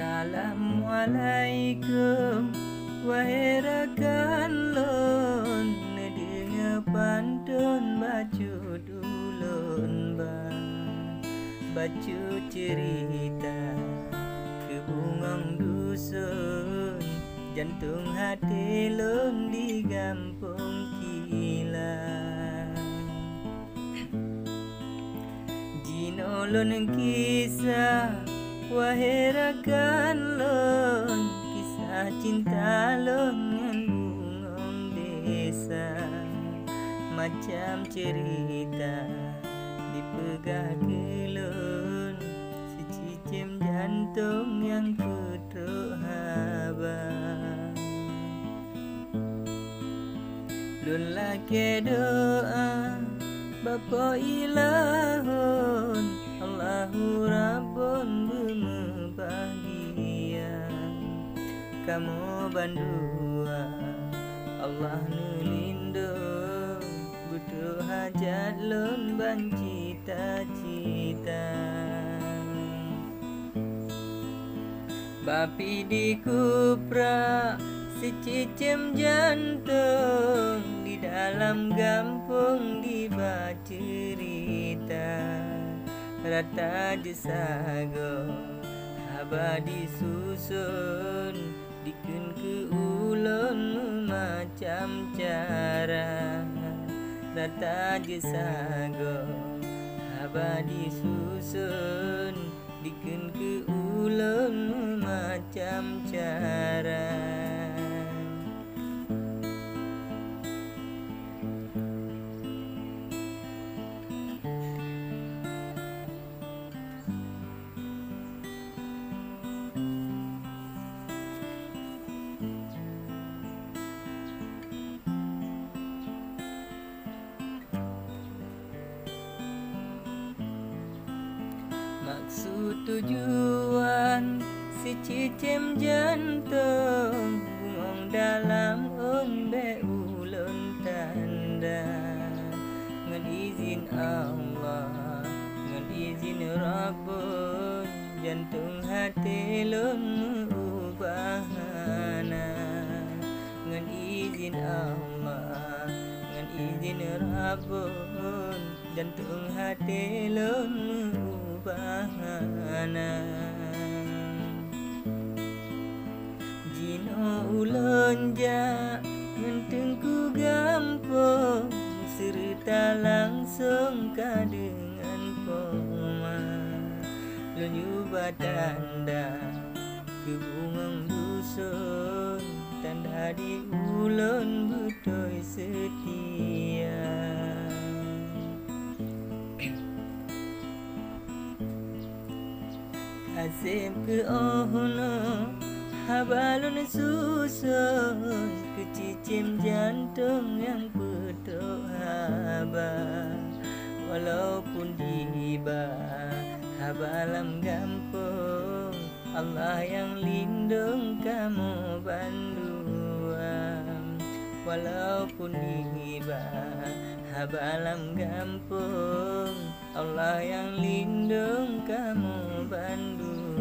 Assalamualaikum wahai rakan lon, dengar pantun bacut ulun bacut cerita kebungang dusun, jantung hati lon di kampung kilang. Jino lon kisah wahai rakan lon, kisah cinta lon ngan bungong desa, macam cerita dipegah kelon, secicim jantung yang putruk haba. Lon lake doa Bapa ilahun, Allahu Rabbun bahagia. Kamu bandua Allah nulindung, butuh hajat lon ban cita-cita. Bapi di kupra secicim jantung, di dalam kampung dibaca cerita. Rata jesago haba disusun, dikun ke ulun macam cara. Rata jesago haba disusun, dikun ke ulun macam cara. Maksud tujuan secicim jantung, bungong dalam umbe ulun tanda. Ngan izin Allah, ngan izin Rabbun, jantung hati lun ubahana. Ngan izin Allah, ngan izin Rabbun, jantung hati lun bahana. Jino ulun ja ngentengku gampung, serta langsung ka dengan poma. Lun yuba tanda kebungang dusun, tanda di ulun butoy setia. Azim ke ohno habalun susun, kecicim jantung yang putruk haba. Walaupun diba habalam kampung, Allah yang lindung kamu banduam. Walaupun diba habalam kampung, Allah yang lindung kamu banduam.